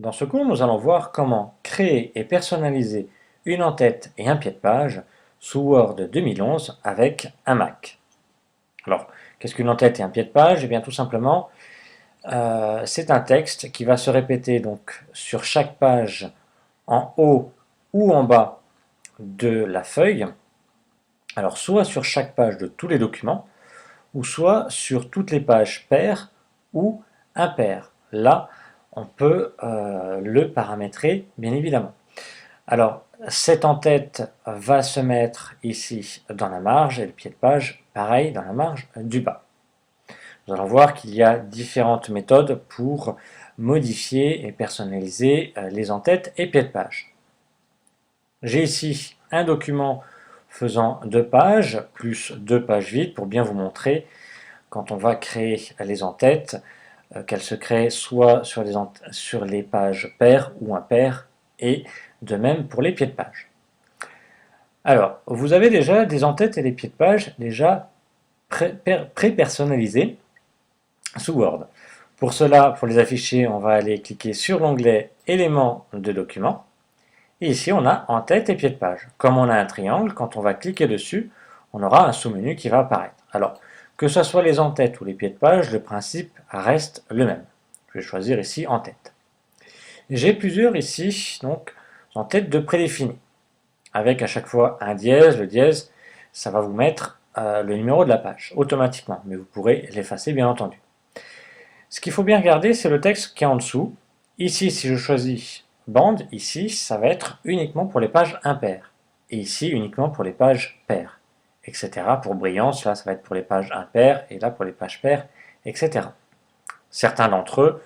Dans ce cours, nous allons voir comment créer et personnaliser une en-tête et un pied de page sous Word 2011 avec un Mac. Alors, qu'est-ce qu'une en-tête et un pied de page? Eh bien, tout simplement, c'est un texte qui va se répéter donc sur chaque page en haut ou en bas de la feuille. Alors, soit sur chaque page de tous les documents, ou soit sur toutes les pages paires ou impaires. Là, on peut le paramétrer, bien évidemment. Alors, cette en-tête va se mettre ici dans la marge, et le pied de page, pareil, dans la marge du bas. Nous allons voir qu'il y a différentes méthodes pour modifier et personnaliser les en-têtes et pieds de page. J'ai ici un document faisant 2 pages, plus 2 pages vides, pour bien vous montrer quand on va créer les en-têtes, qu'elles se créent soit sur les pages paires ou impaires, et de même pour les pieds de page. Alors, vous avez déjà des en-têtes et des pieds de page déjà pré-personnalisés sous Word. Pour cela, pour les afficher, on va aller cliquer sur l'onglet éléments de document. Et ici, on a en-tête et pied de page. Comme on a un triangle, quand on va cliquer dessus, on aura un sous-menu qui va apparaître. Alors, que ce soit les en-têtes ou les pieds de page, le principe reste le même. Je vais choisir ici en-tête. J'ai plusieurs ici, donc, en-têtes de prédéfinis, avec à chaque fois un dièse. Le dièse, ça va vous mettre le numéro de la page, automatiquement, mais vous pourrez l'effacer, bien entendu. Ce qu'il faut bien regarder, c'est le texte qui est en dessous. Ici, si je choisis bande, ici, ça va être uniquement pour les pages impaires. Et ici, uniquement pour les pages paires, etc. Pour brillance, là, ça va être pour les pages impaires, et là, pour les pages paires, etc. Certains d'entre eux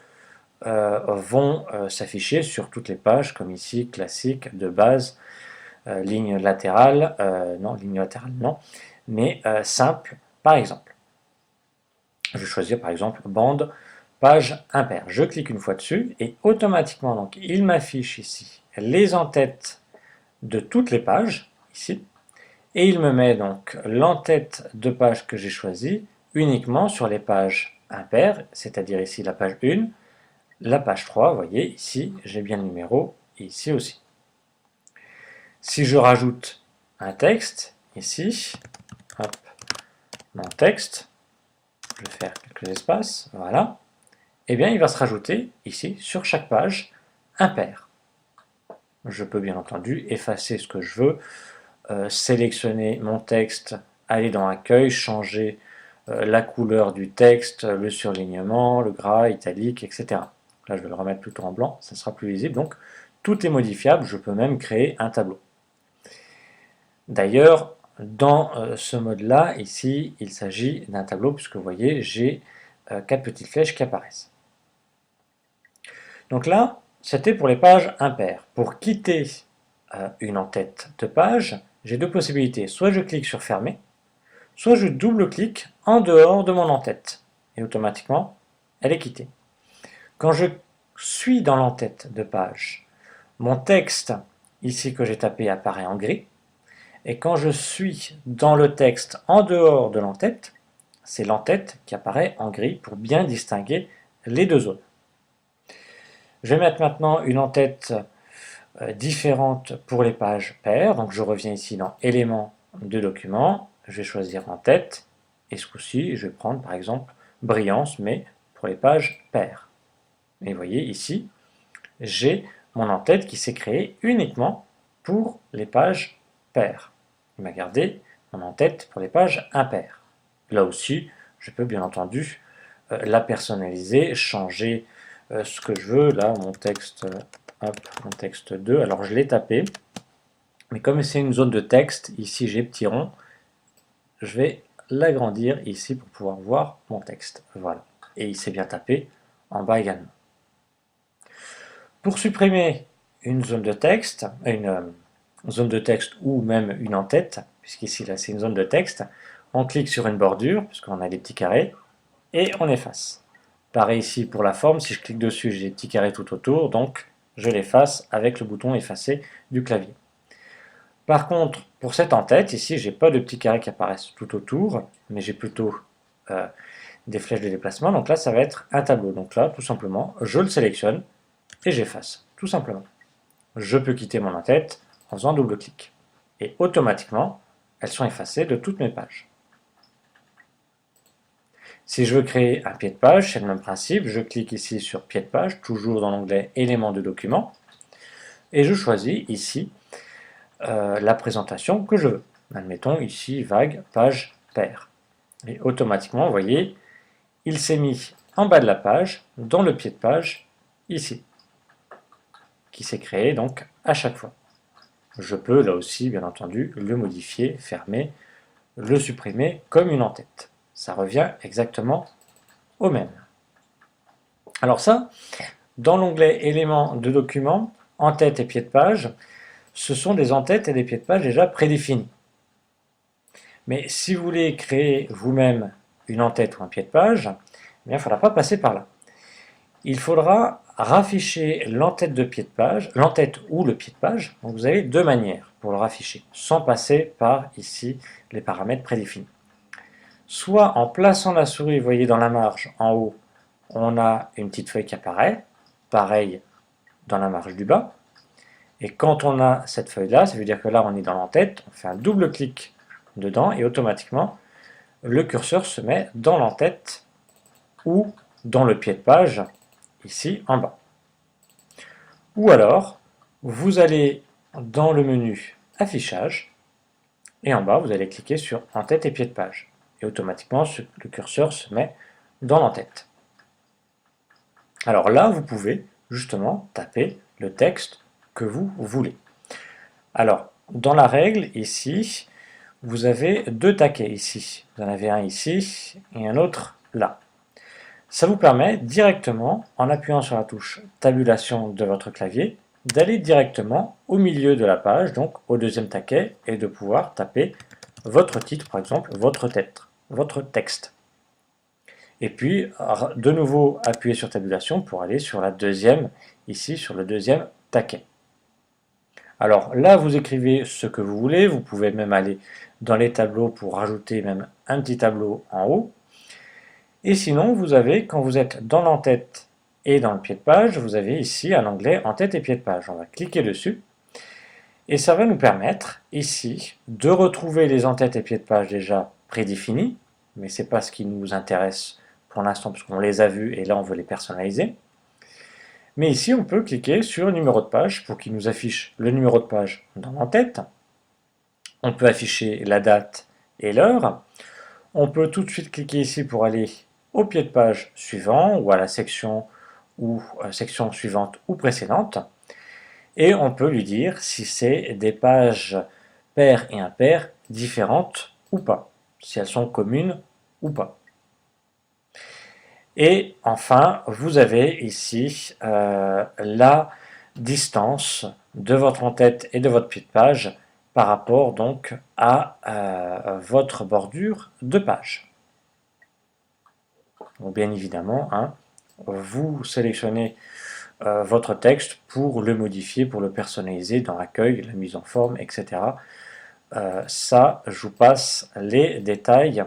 vont s'afficher sur toutes les pages, comme ici, classique, de base, ligne latérale, non, mais simple, par exemple. Je vais choisir, par exemple, bande, page impaire. Je clique une fois dessus, et automatiquement, donc, il m'affiche ici les en-têtes de toutes les pages, ici, et il me met donc l'en-tête de page que j'ai choisie uniquement sur les pages impaires, c'est-à-dire ici la page 1, la page 3, vous voyez, ici j'ai bien le numéro, et ici aussi. Si je rajoute un texte, ici, hop, mon texte, je vais faire quelques espaces, voilà, et bien il va se rajouter ici sur chaque page impair. Je peux bien entendu effacer ce que je veux, sélectionner mon texte, aller dans Accueil, changer la couleur du texte, le surlignement, le gras, italique, etc. Là, je vais le remettre plutôt en blanc, ça sera plus visible. Donc, tout est modifiable, je peux même créer un tableau. D'ailleurs, dans ce mode-là, ici, il s'agit d'un tableau, puisque vous voyez, j'ai 4 petites flèches qui apparaissent. Donc là, c'était pour les pages impaires. Pour quitter une en-tête de page, j'ai deux possibilités. Soit je clique sur Fermer, soit je double-clique en dehors de mon en-tête. Et automatiquement, elle est quittée. Quand je suis dans l'en-tête de page, mon texte, ici que j'ai tapé, apparaît en gris. Et quand je suis dans le texte en dehors de l'en-tête, c'est l'en-tête qui apparaît en gris pour bien distinguer les deux zones. Je vais mettre maintenant une en-tête différente pour les pages paires. Donc je reviens ici dans éléments de document, je vais choisir en-tête, et ce coup-ci, je vais prendre par exemple brillance, mais pour les pages paires. Et vous voyez ici, j'ai mon en-tête qui s'est créée uniquement pour les pages paires. Il m'a gardé mon en-tête pour les pages impaires. Là aussi, je peux bien entendu la personnaliser, changer ce que je veux. Là, mon texte, hop, mon texte 2, alors je l'ai tapé, mais comme c'est une zone de texte, ici j'ai petit rond, je vais l'agrandir ici pour pouvoir voir mon texte. Voilà, et il s'est bien tapé en bas également. Pour supprimer une zone de texte, zone de texte ou même une en-tête, puisqu'ici là c'est une zone de texte, on clique sur une bordure, puisqu'on a des petits carrés, et on efface. Pareil ici pour la forme, si je clique dessus, j'ai des petits carrés tout autour, donc je l'efface avec le bouton effacer du clavier. Par contre, pour cette en-tête, ici, j'ai pas de petits carrés qui apparaissent tout autour, mais j'ai plutôt des flèches de déplacement, donc là, ça va être un tableau. Donc là, tout simplement, je le sélectionne, et j'efface, tout simplement. Je peux quitter mon en-tête en faisant un double-clic. Et automatiquement, elles sont effacées de toutes mes pages. Si je veux créer un pied de page, c'est le même principe. Je clique ici sur pied de page, toujours dans l'onglet éléments de document. Et je choisis ici la présentation que je veux. Admettons ici vague, page, paire. Et automatiquement, vous voyez, il s'est mis en bas de la page, dans le pied de page, ici, qui s'est créé donc à chaque fois. Je peux là aussi, bien entendu, le modifier, fermer, le supprimer comme une en-tête. Ça revient exactement au même. Alors ça, dans l'onglet éléments de document, en-tête et pied de page, ce sont des en-têtes et des pieds de page déjà prédéfinis. Mais si vous voulez créer vous-même une en-tête ou un pied de page, il ne faudra pas passer par là. Il faudra rafficher l'en-tête de pied de page, l'en-tête ou le pied de page. Donc vous avez deux manières pour le rafficher, sans passer par ici les paramètres prédéfinis. Soit en plaçant la souris, vous voyez dans la marge en haut, on a une petite feuille qui apparaît, pareil dans la marge du bas. Et quand on a cette feuille-là, ça veut dire que là on est dans l'en-tête, on fait un double clic dedans et automatiquement le curseur se met dans l'en-tête ou dans le pied de page, ici en bas. Ou alors, vous allez dans le menu affichage et en bas vous allez cliquer sur en-tête et pied de page. Et automatiquement le curseur se met dans l'en-tête. Alors là, vous pouvez justement taper le texte que vous voulez. Alors, dans la règle, ici, vous avez deux taquets ici. Vous en avez un ici et un autre là. Ça vous permet directement, en appuyant sur la touche tabulation de votre clavier, d'aller directement au milieu de la page, donc au deuxième taquet, et de pouvoir taper votre titre, par exemple, votre texte. Et puis, de nouveau, appuyer sur tabulation pour aller sur la deuxième, ici, sur le deuxième taquet. Alors là, vous écrivez ce que vous voulez, vous pouvez même aller dans les tableaux pour rajouter même un petit tableau en haut. Et sinon, vous avez, quand vous êtes dans l'en-tête et dans le pied de page, vous avez ici un onglet en-tête et pied de page. On va cliquer dessus. Et ça va nous permettre, ici, de retrouver les en-têtes et pieds de page déjà prédéfinis, mais ce n'est pas ce qui nous intéresse pour l'instant, parce qu'on les a vus et là on veut les personnaliser. Mais ici, on peut cliquer sur numéro de page pour qu'il nous affiche le numéro de page dans l'en-tête. On peut afficher la date et l'heure. On peut tout de suite cliquer ici pour aller au pied de page suivant ou à la section suivante ou précédente. Et on peut lui dire si c'est des pages paires et impaires différentes ou pas, si elles sont communes ou pas. Et enfin, vous avez ici la distance de votre en-tête et de votre pied de page par rapport donc à votre bordure de page. Donc, bien évidemment, vous sélectionnez votre texte pour le modifier, pour le personnaliser dans l'accueil, la mise en forme, etc. Ça, je vous passe les détails.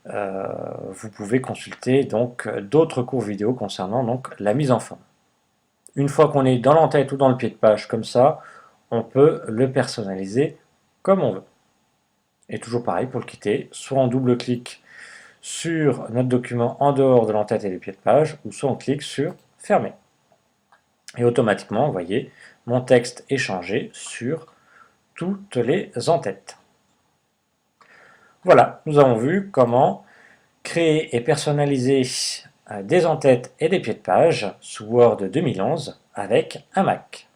Vous pouvez consulter donc d'autres cours vidéo concernant donc la mise en forme. Une fois qu'on est dans l'en-tête ou dans le pied de page comme ça, on peut le personnaliser comme on veut. Et toujours pareil pour le quitter, soit on double-clique sur notre document en dehors de l'en-tête et du pied de page, ou soit on clique sur fermer. Et automatiquement, vous voyez, mon texte est changé sur toutes les en-têtes. Voilà, nous avons vu comment créer et personnaliser des en-têtes et des pieds de page sous Word 2011 avec un Mac.